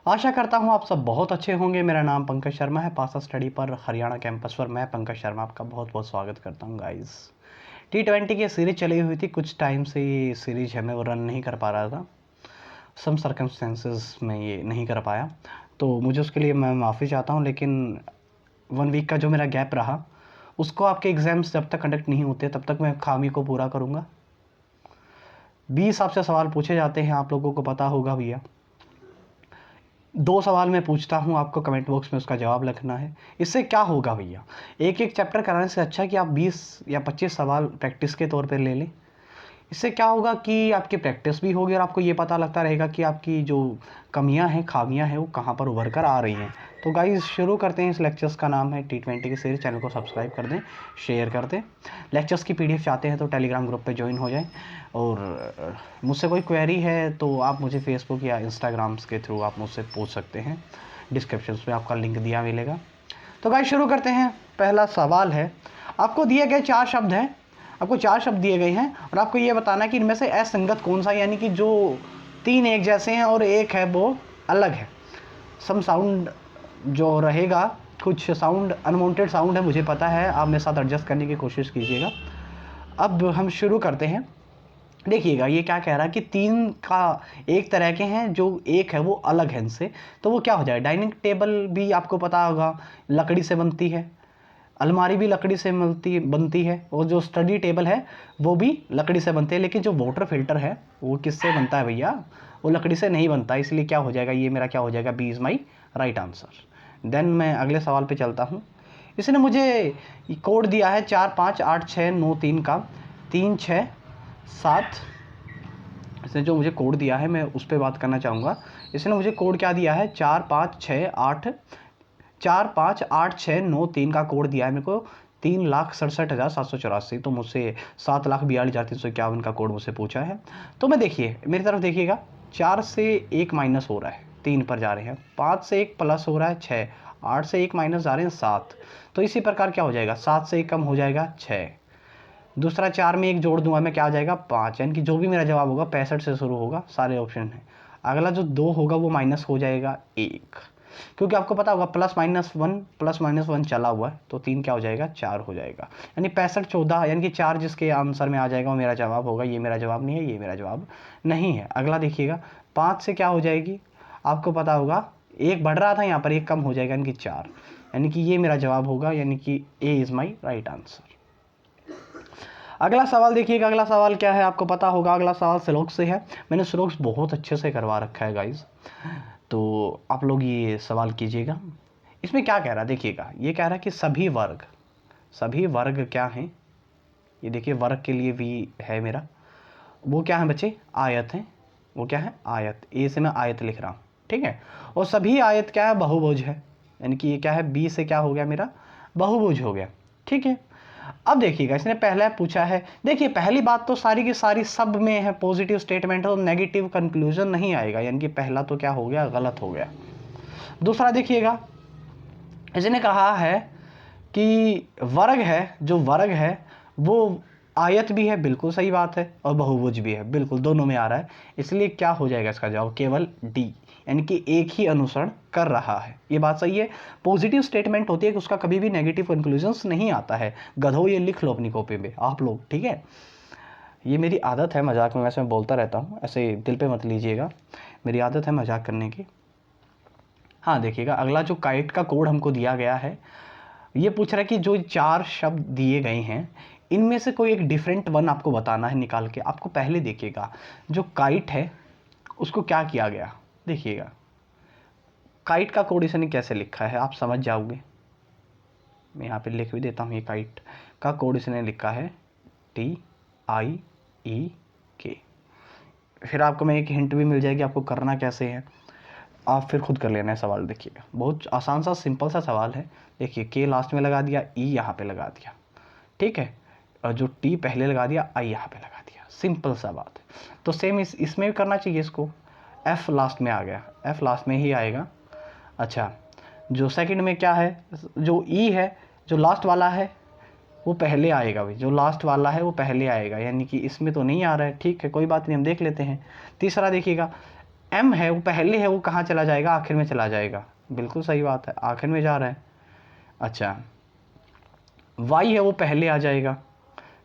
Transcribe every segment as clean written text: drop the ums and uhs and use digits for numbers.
आशा करता हूँ आप सब बहुत अच्छे होंगे। मेरा नाम पंकज शर्मा है। पासा स्टडी पर हरियाणा कैंपस पर मैं पंकज शर्मा आपका बहुत बहुत स्वागत करता हूँ गाइस। T20 की सीरीज चली हुई थी, कुछ टाइम से ये सीरीज हमें वो रन नहीं कर पा रहा था। सम सर्कमस्टेंसेस में ये नहीं कर पाया, तो मुझे उसके लिए मैं माफ़ी चाहता हूँ। लेकिन 1 वीक का जो मेरा गैप रहा, उसको आपके एग्ज़ाम्स जब तक कंडक्ट नहीं होते तब तक मैं खामी को पूरा करूँगा। 20 आपसे सवाल पूछे जाते हैं, आप लोगों को पता होगा भैया। 2 सवाल मैं पूछता हूँ, आपको कमेंट बॉक्स में उसका जवाब लिखना है। इससे क्या होगा भैया, एक एक चैप्टर कराने से अच्छा कि आप 20 या 25 सवाल प्रैक्टिस के तौर पे ले लें। इससे क्या होगा कि आपकी प्रैक्टिस भी होगी और आपको ये पता लगता रहेगा कि आपकी जो कमियां हैं, खामियां हैं, वो कहाँ पर उभर कर आ रही हैं। तो गाइस शुरू करते हैं। इस लेक्चर्स का नाम है T20 की सीरीज। चैनल को सब्सक्राइब कर दें, शेयर कर दें। लेक्चर्स की PDF चाहते हैं तो टेलीग्राम ग्रुप पे ज्वाइन हो जाएं। और मुझसे कोई क्वेरी है तो आप मुझे फेसबुक या इंस्टाग्राम्स के थ्रू आप मुझसे पूछ सकते हैं। डिस्क्रिप्शन में आपका लिंक दिया मिलेगा। तो गाइस शुरू करते हैं। पहला सवाल है, आपको दिए गए 4 शब्द हैं। आपको 4 शब्द दिए गए हैं और आपको ये बताना है कि इनमें से असंगत कौन सा, यानी कि जो 3 एक जैसे हैं और एक है वो अलग है। सम साउंड जो रहेगा, कुछ साउंड अनवांटेड साउंड है, मुझे पता है। आप मेरे साथ एडजस्ट करने की कोशिश कीजिएगा। अब हम शुरू करते हैं। देखिएगा ये क्या कह रहा है कि 3 का एक तरह के हैं, जो एक है वो अलग है इनसे। तो वो क्या हो जाएगा, डाइनिंग टेबल भी आपको पता होगा लकड़ी से बनती है, अलमारी भी लकड़ी से बनती है, और जो स्टडी टेबल है वो भी लकड़ी से बनती है। लेकिन जो वाटर फिल्टर है वो किससे बनता है भैया, वो लकड़ी से नहीं बनता। इसलिए क्या हो जाएगा, ये मेरा क्या हो जाएगा, B is my right answer. Then मैं अगले सवाल पे चलता हूँ। इसने मुझे कोड दिया है 4 5 8 6 9 3 का, 3 6 7। इसने जो मुझे कोड दिया है मैं उस पर बात करना चाहूँगा। इसने मुझे कोड क्या दिया है, 4 5 6 8 4 5 8 6 9 3 का कोड दिया है मेरे को, 3,67,784। तो मुझसे 7,42,351 का कोड मुझसे पूछा है। तो मैं देखिए मेरी तरफ देखिएगा, 4 से 1 माइनस हो रहा है, 3 पर जा रहे हैं। 5 से 1 प्लस हो रहा है 6, 8 से 1 माइनस जा रहे हैं 7। तो इसी प्रकार क्या हो जाएगा, 7 से 1 कम हो जाएगा 6। दूसरा 4 में 1 जोड़ दूंगा मैं, क्या आ जाएगा 5। यानी कि जो भी मेरा जवाब होगा 65 से शुरू होगा, सारे ऑप्शन हैं। अगला जो 2 होगा वो माइनस हो जाएगा 1, क्योंकि आपको पता होगा प्लस माइनस वन चला हुआ है। तो 3 क्या हो जाएगा, 4 हो जाएगा। यानी 65 14, यानी कि 4 जिसके आंसर में आ जाएगा वो मेरा जवाब होगा। ये मेरा जवाब नहीं है, ये मेरा जवाब नहीं है। अगला देखिएगा, 5 से क्या हो जाएगी, आपको पता होगा 1 बढ़ रहा था, यहाँ पर 1 कम हो जाएगा, यानी कि 4। यानी कि ये मेरा जवाब होगा, यानी कि A is my right answer. अगला सवाल देखिएगा। अगला सवाल क्या है आपको पता होगा, अगला सवाल श्लोक से है। मैंने श्लोक बहुत अच्छे से करवा रखा है गाइज, तो आप लोग ये सवाल कीजिएगा। इसमें क्या कह रहा है देखिएगा, ये कह रहा है कि सभी वर्ग क्या हैं। ये देखिए वर्ग के लिए भी है मेरा, वो क्या है बच्चे, आयत हैं। वो क्या है, आयत। ए से मैं आयत लिख रहा हूँ, ठीक है। और सभी आयत क्या है, बहुभुज है। यानी कि ये क्या है, बी से क्या हो गया मेरा, बहुभुज हो गया, ठीक है। अब देखिएगा इसने पहला पूछा है। देखिए पहली बात तो सारी की सारी सब में है पॉजिटिव स्टेटमेंट, तो नेगेटिव कंक्लूजन नहीं आएगा, यानी कि पहला तो क्या हो गया, गलत हो गया। दूसरा देखिएगा, इसने कहा है कि वर्ग है, जो वर्ग है वो आयत भी है, बिल्कुल सही बात है, और बहुभुज भी है, बिल्कुल दोनों में आ रहा है। इसलिए क्या हो जाएगा इसका जवाब, केवल डी, यानी कि एक ही अनुसरण कर रहा है। ये बात सही है। पॉजिटिव स्टेटमेंट होती है कि उसका कभी भी नेगेटिव कंक्लूजन्स नहीं आता है। गधो ये लिख लो अपनी कॉपी में आप लोग, ठीक है। ये मेरी आदत है, मजाक में वैसे मैं बोलता रहता हूँ, ऐसे दिल पे मत लीजिएगा, मेरी आदत है मजाक करने की। हाँ देखिएगा, अगला जो काइट का कोड हमको दिया गया है, ये पूछ रहा है कि जो 4 शब्द दिए गए हैं इनमें से कोई एक डिफरेंट वन आपको बताना है निकाल के। आपको पहले देखिएगा जो काइट है उसको क्या किया गया, देखिएगा काइट का कोड इसने कैसे लिखा है आप समझ जाओगे। मैं यहाँ पे लिख भी देता हूँ, ये काइट का कोड इसने लिखा है TIEK। फिर आपको मैं एक हिंट भी मिल जाएगी आपको करना कैसे है, आप फिर खुद कर लेना है सवाल। देखिएगा बहुत आसान सा सिंपल सा सवाल है। देखिए के लास्ट में लगा दिया, ई यहाँ पे लगा दिया, ठीक है, और जो टी पहले लगा दिया, आई यहाँ पे लगा दिया, सिंपल सा बात है। तो सेम इसमें भी करना चाहिए इसको। एफ लास्ट में आ गया, एफ लास्ट में ही आएगा। अच्छा जो सेकंड में क्या है, जो ई है, जो लास्ट वाला है वो पहले आएगा भाई, जो लास्ट वाला है वो पहले आएगा, यानी कि इसमें तो नहीं आ रहा है, ठीक है कोई बात नहीं, हम देख लेते हैं। तीसरा देखिएगा, m है वो पहले है, वो कहाँ चला जाएगा, आखिर में चला जाएगा। बिल्कुल सही बात है, आखिर में जा रहा है। अच्छा, y है वो पहले आ जाएगा,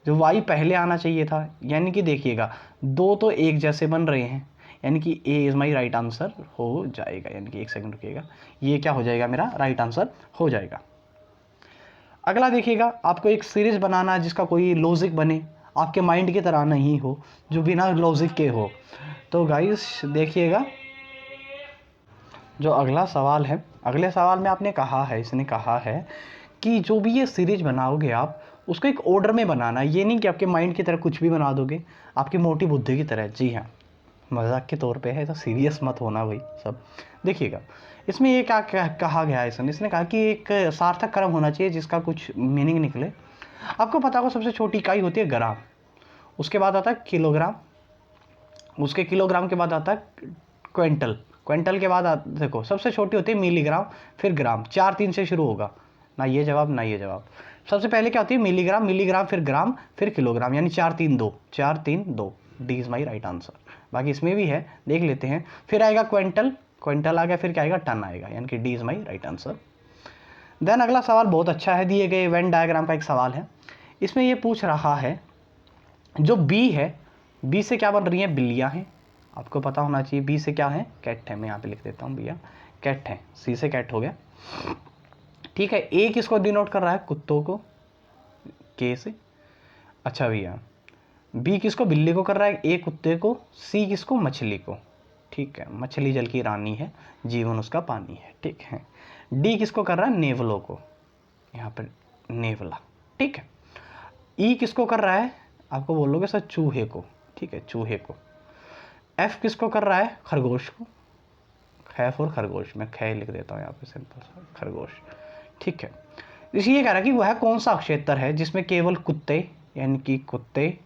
जो y पहले आना चाहिए था। यानी कि देखिएगा दो तो एक जैसे बन रहे हैं, यानी कि a is my right answer हो जाएगा। यानी कि एक सेकंड रुकिएगा, ये क्या हो जाएगा, मेरा राइट आंसर हो जाएगा। अगला देखिएगा, आपको एक सीरीज बनाना है जिसका कोई लॉजिक बने, आपके माइंड की तरह नहीं हो, जो बिना लॉजिक के हो। तो गाइस देखिएगा, जो अगला सवाल है, अगले सवाल में आपने कहा है, इसने कहा है कि जो भी ये सीरीज बनाओगे आप उसको एक ऑर्डर में बनाना है। ये नहीं कि आपके माइंड की तरह कुछ भी बना दोगे, आपकी मोटी बुद्धि की तरह। जी हाँ, मजाक के तौर पे है, तो सीरियस मत होना भाई सब। देखिएगा इसमें ये क्या कहा गया है, इसने कहा कि एक सार्थक क्रम होना चाहिए जिसका कुछ मीनिंग निकले। आपको पता होगा सबसे छोटी इकाई होती है ग्राम, उसके बाद आता है किलोग्राम, उसके किलोग्राम के बाद आता है क्विंटल, क्विंटल के बाद देखो सबसे छोटी होती है मिलीग्राम, फिर ग्राम। 4 3 से शुरू होगा, ना ये जवाब ना ये जवाब। सबसे पहले क्या होती है मिलीग्राम, मिलीग्राम फिर ग्राम फिर किलोग्राम, यानी 4 3 2, 4 3 2। D is my right answer. बाकी इसमें भी है, देख लेते हैं। फिर आएगा क्विंटल, क्विंटल आ गया, फिर क्या आएगा टन आएगा, यानी कि D is my right answer. Then अगला सवाल बहुत अच्छा है, दिए गए वेन डायग्राम का एक सवाल है। इसमें ये पूछ रहा है जो बी है, बी से क्या बन रही है, बिल्लियाँ हैं। आपको पता होना चाहिए बी से क्या है, कैट है। मैं यहाँ पे लिख देता हूँ भैया, कैट है। सी से कैट हो गया, ठीक है। ए किसको डिनोट कर रहा है, कुत्तों को, के से। अच्छा भैया, बी किसको, बिल्ली को कर रहा है, ए कुत्ते को, सी किसको, मछली को। ठीक है, मछली जल की रानी है, जीवन उसका पानी है। ठीक है। डी किसको कर रहा है, नेवलों को, यहाँ पर नेवला। ठीक है। ई किसको कर रहा है, आपको बोलोगे सर चूहे को। ठीक है, चूहे को। एफ किसको कर रहा है, खरगोश को। खैफ और खरगोश, मैं खे लिख देता हूँ यहाँ पे सिंपल सा, खरगोश। ठीक है। इसलिए कह रहा है कि वह कौन सा क्षेत्र है जिसमें केवल कुत्ते, यानी कि कुत्ते,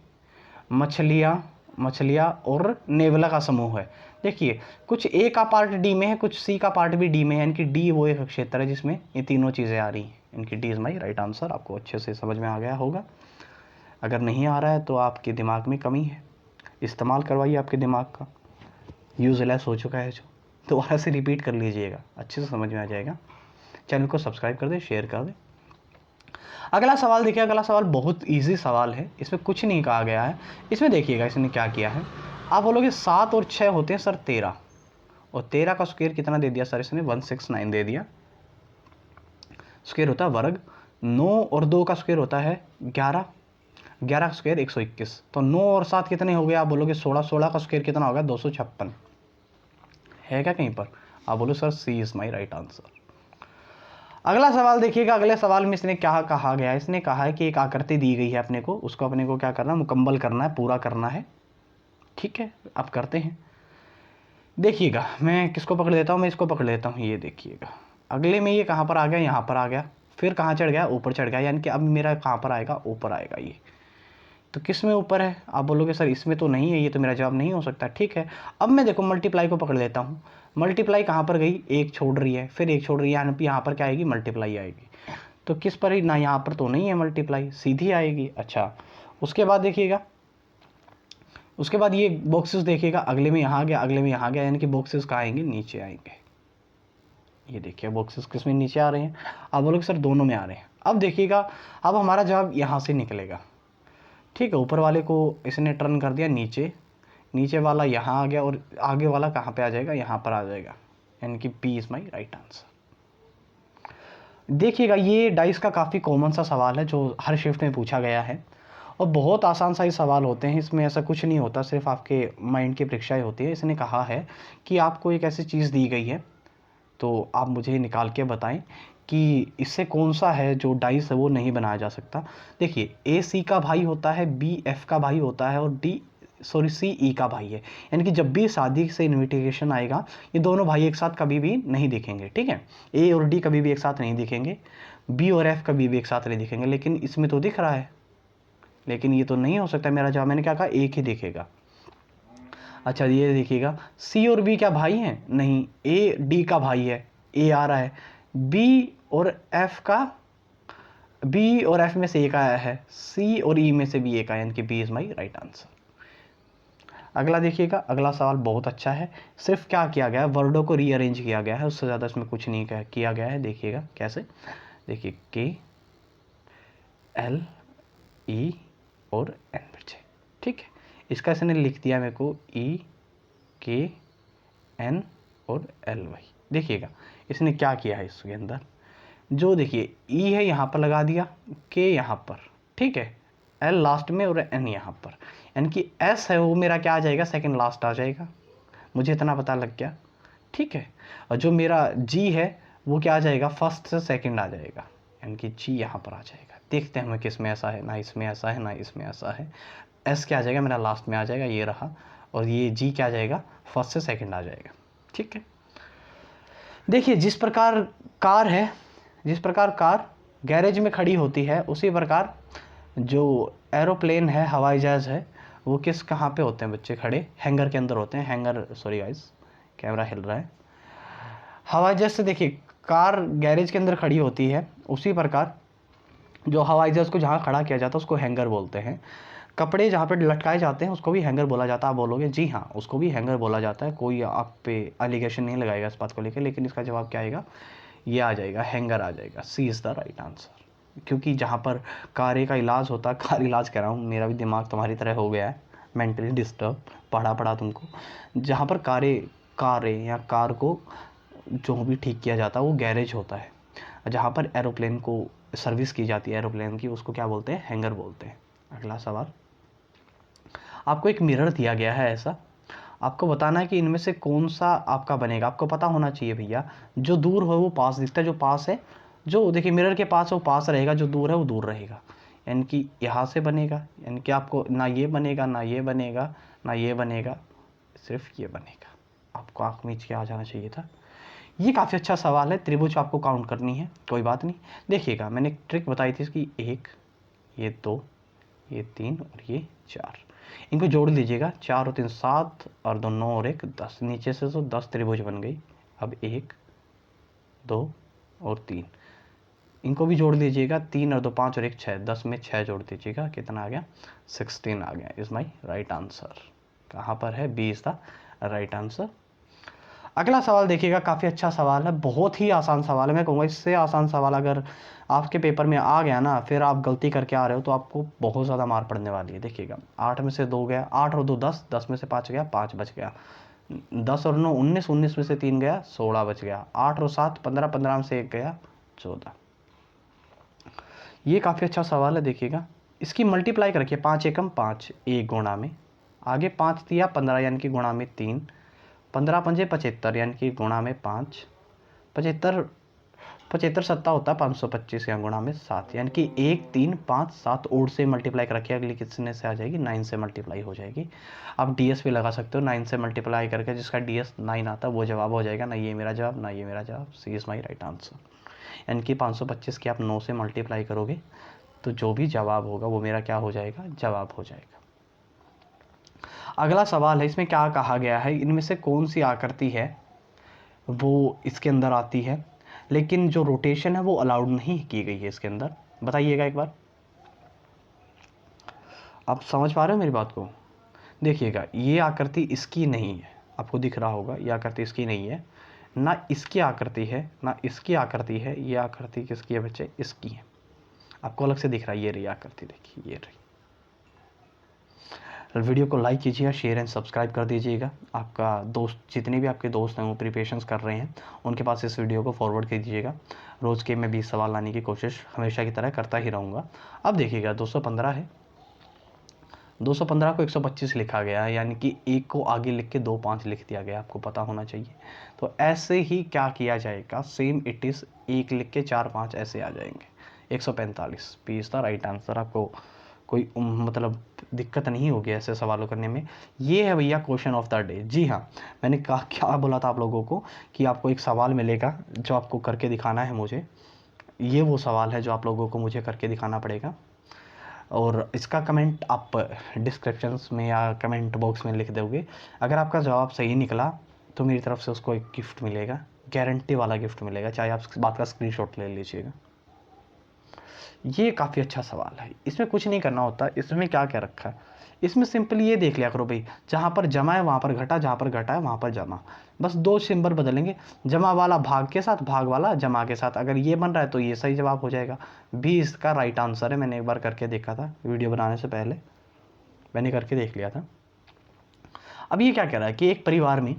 मछलियाँ और नेवला का समूह है। देखिए कुछ ए का पार्ट डी में है, कुछ सी का पार्ट भी डी में है, यानी कि डी वो एक क्षेत्र है जिसमें ये तीनों चीज़ें आ रही हैं। इनकी D is my right answer. आपको अच्छे से समझ में आ गया होगा। अगर नहीं आ रहा है तो आपके दिमाग में कमी है, इस्तेमाल करवाइए आपके दिमाग का, यूजलेस हो चुका है जो। दोबारा से रिपीट कर लीजिएगा, अच्छे से समझ में आ जाएगा। चैनल को सब्सक्राइब कर दें, शेयर कर दें। अगला सवाल देखिए, अगला सवाल बहुत इजी सवाल है, इसमें कुछ नहीं कहा गया है। इसमें देखिएगा इसने क्या किया है, आप बोलोगे 7 और 6 होते हैं सर 13, और 13 का स्क्वायर कितना दे दिया सर इसने, 169 दे दिया। स्क्वायर होता है वर्ग। 9 और 2 का स्क्वायर होता है 11, 11 का स्क्वायर 121। तो 9 और 7 कितने हो गए, आप बोलोगे 16, 16 का स्क्वायर कितना होगा, 256 है क्या कहीं पर। आप बोलो sir C is my right answer. अगला सवाल देखिएगा, अगले सवाल में इसने क्या कहा गया है, इसने कहा है कि एक आकृति दी गई है अपने को, उसको अपने को क्या करना है, मुकम्मल करना है, पूरा करना है। ठीक है, अब करते हैं। देखिएगा मैं किसको पकड़ लेता हूँ, मैं इसको पकड़ लेता हूँ। ये देखिएगा अगले में ये कहाँ पर आ गया, यहाँ पर आ गया, फिर कहाँ चढ़ गया, ऊपर चढ़ गया, यानी कि अब मेरा कहाँ पर आएगा, ऊपर आएगा ये। तो किस में ऊपर है, आप बोलोगे सर इसमें तो नहीं है, ये तो मेरा जवाब नहीं हो सकता। ठीक है, अब मैं देखो मल्टीप्लाई को पकड़ लेता हूँ। मल्टीप्लाई कहाँ पर गई, एक छोड़ रही है, फिर एक छोड़ रही है, यहाँ पर क्या आएगी, मल्टीप्लाई आएगी। तो किस पर ही ना, यहाँ पर तो नहीं है मल्टीप्लाई, सीधी आएगी। अच्छा, उसके बाद देखिएगा, उसके बाद ये बॉक्सेस देखिएगा, अगले में यहाँ गया, अगले में यहाँ गया, यानी कि बॉक्सेस कहाँ आएंगे, नीचे आएंगे। ये देखिए बॉक्सेस किस में नीचे आ रहे हैं, आप बोलोगे सर दोनों में आ रहे हैं। अब देखिएगा, अब हमारा जवाब यहाँ से निकलेगा। ठीक है, ऊपर वाले को इसने टर्न कर दिया नीचे, नीचे वाला यहाँ आ गया, और आगे वाला कहाँ पे आ जाएगा, यहाँ पर आ जाएगा, यानी कि P is my right answer. देखिएगा ये डाइस का काफ़ी कॉमन सा सवाल है जो हर शिफ्ट में पूछा गया है, और बहुत आसान सा ही सवाल होते हैं, इसमें ऐसा कुछ नहीं होता, सिर्फ आपके माइंड की परीक्षाएं होती है। इसने कहा है कि आपको एक ऐसी चीज़ दी गई है, तो आप मुझे निकाल के बताएं कि इससे कौन सा है जो डाइस है वो नहीं बनाया जा सकता। देखिए ए सी का भाई होता है, बी एफ का भाई होता है, और सी ई का भाई है। यानी कि जब भी शादी से इन्विटेशन आएगा, ये दोनों भाई एक साथ कभी भी नहीं दिखेंगे। ठीक है, ए और डी कभी भी एक साथ नहीं दिखेंगे, बी और एफ कभी भी एक साथ नहीं दिखेंगे, लेकिन इसमें तो दिख रहा है, लेकिन ये तो नहीं हो सकता। मेरा जवाब, मैंने क्या कहा, एक ही दिखेगा। अच्छा ये देखिएगा, सी और बी क्या भाई हैं, नहीं, ए डी का भाई है, ए आ रहा है, बी और एफ में से एक आया है, सी और ई में से भी एक आया, यानी कि B is my right answer. अगला देखिएगा, अगला सवाल बहुत अच्छा है। सिर्फ क्या किया गया है, वर्डों को रीअरेंज किया गया है, उससे ज़्यादा इसमें कुछ नहीं किया गया है। देखिएगा कैसे, देखिए KLE और N बच्चे, ठीक है। इसका इसने लिख दिया मेरे को EKN और LY। देखिएगा इसने क्या किया है इसके अंदर, जो देखिए E है यहाँ पर लगा दिया, K यहाँ पर, ठीक है, L लास्ट में और N यहाँ पर, यानी कि S है वो मेरा क्या आ जाएगा, सेकंड लास्ट आ जाएगा। मुझे इतना पता लग गया, ठीक है। और जो मेरा G है वो क्या आ जाएगा, फर्स्ट से सेकंड आ जाएगा, यानी कि G यहाँ पर आ जाएगा। देखते हैं हमें किस में ऐसा है, ना इसमें ऐसा है ना इसमें ऐसा है। S क्या आ जाएगा, मेरा लास्ट में आ जाएगा, ये रहा। और ये G क्या आ जाएगा, फर्स्ट से सेकंड आ जाएगा, ठीक है। देखिए जिस प्रकार कार है, जिस प्रकार कार गैरेज में खड़ी होती है, उसी प्रकार जो एरोप्लेन है, हवाई जहाज है, वो कहाँ पे होते हैं बच्चे, खड़े हैंगर के अंदर होते हैं। हैंगर, सॉरी गाइस कैमरा हिल रहा है। हवाई जहाज से देखिए कार गैरेज के अंदर खड़ी होती है, उसी प्रकार जो हवाई जहाज को जहाँ खड़ा किया जाता है उसको हैंगर बोलते हैं। कपड़े जहाँ पे लटकाए जाते हैं उसको भी हैंगर बोला जाता है। आप बोलोगे जी हाँ, उसको भी हैंगर बोला जाता है। कोई आप पे एलिगेशन नहीं लगाएगा इस बात को लेकर, लेकिन इसका जवाब क्या आएगा, ये आ जाएगा, हैंगर आ जाएगा। सी इज़ द राइट आंसर। क्योंकि जहाँ पर कारे का इलाज होता है, कार इलाज कह रहा हूँ, मेरा भी दिमाग तुम्हारी तरह हो गया है, मेंटली डिस्टर्ब, पढ़ा तुमको। जहाँ पर कारें या कार को जो भी ठीक किया जाता है वो गैरेज होता है। जहाँ पर एरोप्लेन को सर्विस की जाती है एरोप्लेन की, उसको क्या बोलते हैं, हैंगर बोलते हैं। अगला सवाल, आपको एक मिरर दिया गया है ऐसा, आपको बताना है कि इनमें से कौन सा आपका बनेगा। आपको पता होना चाहिए भैया, जो दूर हो वो पास दिखता है, जो पास है, जो देखिए मिरर के पास है वो पास रहेगा, जो दूर है वो दूर रहेगा। यानी कि यहाँ से बनेगा, यानी कि आपको ना ये बनेगा ना ये बनेगा ना ये बनेगा, सिर्फ ये बनेगा। आपको आँख मीच के आ जाना चाहिए था। ये काफ़ी अच्छा सवाल है। त्रिभुज आपको काउंट करनी है, कोई बात नहीं। देखिएगा मैंने एक ट्रिक बताई थी इसकी, 1, ये 2, ये 3 और ये 4, इनको जोड़ लीजिएगा। 4 और 3 7 और 2 9 और 1 10, नीचे से तो 10 त्रिभुज बन गई। अब 1 2 और 3, इनको भी जोड़ लीजिएगा। 3 और 2 5 और 1 6, 10 में 6 जोड़ दीजिएगा, कितना आ गया, 16 आ गया। Is my right answer. कहाँ पर है, B is the right answer. अगला सवाल देखिएगा, काफ़ी अच्छा सवाल है, बहुत ही आसान सवाल है। मैं कहूँगा इससे आसान सवाल अगर आपके पेपर में आ गया ना, फिर आप गलती करके आ रहे हो तो आपको बहुत ज़्यादा मार पड़ने वाली है। देखिएगा 8 में से 2 गया, 8 और 2 10, 10 में से 5 गया, 5 बच गया। 10 और 9 19, 19 में से 3 गया, 16 बच गया। 8 और 7 15, 15 में से 1 गया, 14। ये काफ़ी अच्छा सवाल है। देखिएगा इसकी मल्टीप्लाई करके 5 एकम 5, 1 गुणा में, आगे 5 दिया 15 यानी कि गुणा में 3, 15 पंजे 75 यानी कि गुणा में 5, 75 75 सत्ता होता है 525 या गुणा में 7, यानी कि 1 3 5 7 ओड से मल्टीप्लाई कर रखिए। अगली कितने से आ जाएगी, 9 से मल्टीप्लाई हो जाएगी। आप डीएस भी लगा सकते हो, 9 से मल्टीप्लाई करके जिसका डीएस 9 आता है वो जवाब हो जाएगा। ना ये मेरा जवाब ना ये मेरा जवाब, सी इज़ माई राइट आंसर। यानी कि 525 की आप 9 से मल्टीप्लाई करोगे तो जो भी जवाब होगा वो मेरा क्या हो जाएगा, जवाब हो जाएगा। अगला सवाल है, इसमें क्या कहा गया है, इनमें से कौन सी आकृति है वो इसके अंदर आती है, लेकिन जो रोटेशन है वो अलाउड नहीं की गई है इसके अंदर। बताइएगा एक बार, आप समझ पा रहे हो मेरी बात को। देखिएगा ये आकृति इसकी नहीं है, आपको दिख रहा होगा ये आकृति इसकी नहीं है, ना इसकी आकृति है ना इसकी आकृति है। ये आकृति किसकी है बच्चे, इसकी है। आपको अलग से दिख रहा है, ये रही आकृति, देखिए ये रही। वीडियो को लाइक कीजिएगा, शेयर एंड सब्सक्राइब कर दीजिएगा। आपका दोस्त, जितने भी आपके दोस्त हैं वो प्रिपरेशंस कर रहे हैं, उनके पास इस वीडियो को फॉरवर्ड कर दीजिएगा। रोज़ के मैं 20 सवाल लाने की कोशिश हमेशा की तरह करता ही रहूँगा। अब देखिएगा 215 है, 215 को 125 लिखा गया है, यानी कि 1 को आगे लिख के 2 5 लिख दिया गया, आपको पता होना चाहिए। तो ऐसे ही क्या किया जाएगा, सेम इट इज़ 1 लिख के 4 5 ऐसे आ जाएंगे। 145 P is the right answer. आपको कोई मतलब दिक्कत नहीं होगी ऐसे सवालों करने में। ये है भैया क्वेश्चन ऑफ द डे। जी हाँ, मैंने कहा क्या बोला था आप लोगों को कि आपको एक सवाल मिलेगा जो आपको करके दिखाना है मुझे। ये वो सवाल है जो आप लोगों को मुझे करके दिखाना पड़ेगा, और इसका कमेंट आप डिस्क्रिप्शंस में या कमेंट बॉक्स में लिख दोगे। अगर आपका जवाब सही निकला तो मेरी तरफ से उसको एक गिफ्ट मिलेगा, गारंटी वाला गिफ्ट मिलेगा, चाहे आप बात का स्क्रीनशॉट ले लीजिएगा। ये काफ़ी अच्छा सवाल है, इसमें कुछ नहीं करना होता। इसमें क्या क्या रखा है, इसमें सिंपली ये देख लिया करो भाई, जहाँ पर जमा है वहाँ पर घटा, जहाँ पर घटा है वहाँ पर जमा, बस दो सिंबल बदलेंगे, जमा वाला भाग के साथ, भाग वाला जमा के साथ। अगर ये बन रहा है तो ये सही जवाब हो जाएगा, बी इसका राइट आंसर है। मैंने एक बार करके देखा था वीडियो बनाने से पहले, मैंने करके देख लिया था। अब ये क्या कह रहा है कि एक परिवार में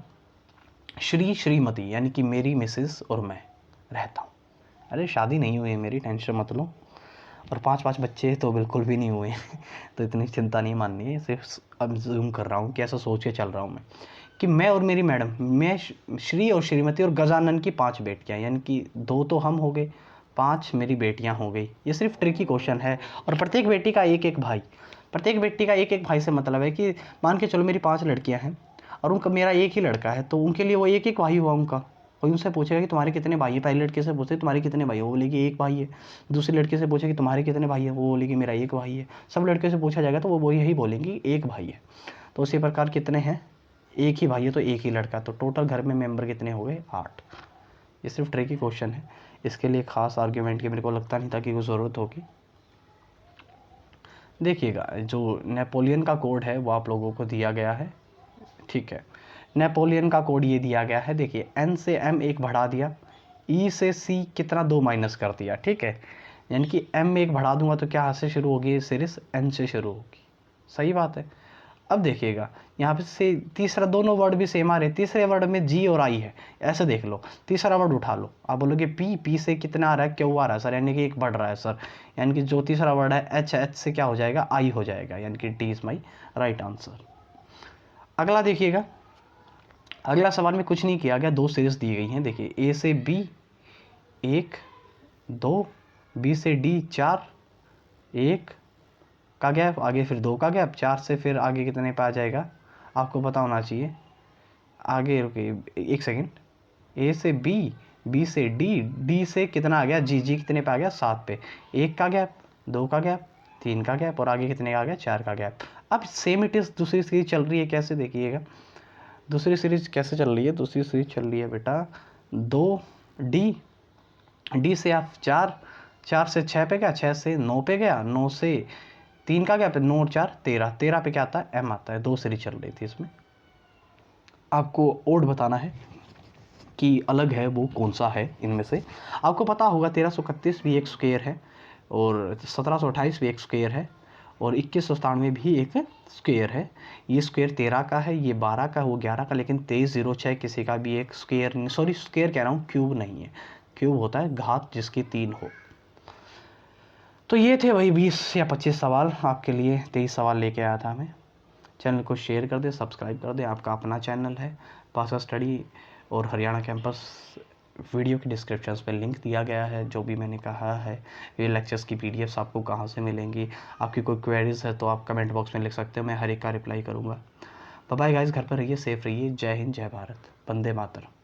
श्री श्रीमती यानी कि मेरी मिसेस और मैं रहता हूँ। अरे शादी नहीं हुई है मेरी, टेंशन मत लो, और 5 बच्चे तो बिल्कुल भी नहीं हुए तो इतनी चिंता नहीं माननी है, सिर्फ अब जूम कर रहा हूँ कि ऐसा सोच के चल रहा हूँ मैं, कि मैं और मेरी मैडम, मैं श्री और श्रीमती और गजानन की 5 बेटियाँ, यानी कि 2 तो हम हो गए, 5 मेरी बेटियाँ हो गई। ये सिर्फ ट्रिकी क्वेश्चन है, और प्रत्येक बेटी का एक एक भाई, प्रत्येक बेटी का एक एक भाई से मतलब है कि मान के चलो मेरी 5 लड़कियाँ हैं और उनका मेरा एक ही लड़का है, तो उनके लिए वो एक एक भाई हुआ उनका। कोई उनसे पूछेगा कि तुम्हारे कितने भाई हैं, पहली लड़के से पूछे तुम्हारे कितने भाई है, वो बोलेगी एक भाई है। दूसरी लड़के से पूछे कि तुम्हारे कितने भाई है, वो बोलेगी मेरा एक भाई है। सब लड़के से पूछा जाएगा तो वो यही बोलेंगी एक भाई है। तो उसी प्रकार कितने हैं, एक ही भाई है तो एक ही लड़का, तो टोटल घर में मेंबर कितने हो गए, 8। ये सिर्फ ट्रिकी क्वेश्चन है, इसके लिए खास आर्ग्यूमेंट की मेरे को लगता नहीं था कि कोई ज़रूरत होगी। देखिएगा, जो नेपोलियन का कोड है वो आप लोगों को दिया गया है, ठीक है। नेपोलियन का कोड ये दिया गया है, देखिए एन से एम 1 बढ़ा दिया, ई से सी कितना 2 माइनस कर दिया, ठीक है। यानी कि एम में 1 बढ़ा दूंगा तो क्या से शुरू होगी, सीरीज एन से शुरू होगी, सही बात है। अब देखिएगा यहाँ पे से तीसरा, दोनों वर्ड भी सेम आ रहे, तीसरे वर्ड में जी और आई है, ऐसे देख लो, तीसरा वर्ड उठा लो, आप बोलोगे पी से कितना आ रहा है, क्यों आ रहा है सर, यानी कि 1 बढ़ रहा है सर, यानी कि जो तीसरा वर्ड है एच से क्या हो जाएगा, आई हो जाएगा, यानी कि D is my right answer. अगला देखिएगा, अगला सवाल में कुछ नहीं किया गया, 2 सीरीज दी गई हैं, देखिए ए से बी 1 2, बी से डी 4, 1 का गैप, आगे फिर 2 का गैप, 4 से फिर आगे कितने पे आ जाएगा आपको पता होना चाहिए। आगे रुकिए 1 सेकेंड, ए से बी, बी से डी, डी से कितना आ गया जी, जी कितने पे आ गया 7 पे, 1 का गैप, 2 का गैप, 3 का गैप, और आगे कितने का आ गया 4 का गैप। अब सेम इट इज़ दूसरी सीरीज चल रही है, कैसे देखिएगा, दूसरी सीरीज कैसे चल रही है, दूसरी सीरीज चल रही है बेटा 2 डी, डी से आप 4, 4 से 6 पे गया, 6 से 9 पे गया, 9 से 3 का गैप, 9 और 4 13, 13 पे क्या आता है एम आता है। 2 सीरीज चल रही थी, इसमें आपको ओड बताना है कि अलग है वो कौन सा है इनमें से। आपको पता होगा 1331 भी एक स्क्वायर है, और 1728 भी एक स्क्वायर है, और 2197 भी एक स्क्वायर है। ये स्क्वायर 13 का है, ये 12 का, वो 11 का, लेकिन 2306 किसी का भी एक स्क्वायर नहीं, सॉरी स्क्वायर कह रहा हूँ, क्यूब नहीं है। क्यूब होता है घात जिसकी 3 हो। तो ये थे वही 20 या 25 सवाल आपके लिए, 23 सवाल लेके आया था मैं। चैनल को शेयर कर दें, सब्सक्राइब कर दें, आपका अपना चैनल है पास स्टडी, और हरियाणा कैंपस। वीडियो की डिस्क्रिप्शन पे लिंक दिया गया है, जो भी मैंने कहा है। ये लेक्चर्स की पीडीएफ्स आपको कहाँ से मिलेंगी, आपकी कोई क्वेरीज है तो आप कमेंट बॉक्स में लिख सकते हो, मैं हर एक का रिप्लाई करूँगा। बाय गाइस, घर पर रहिए, सेफ रहिए, जय हिंद, जय भारत, वंदे मातरम।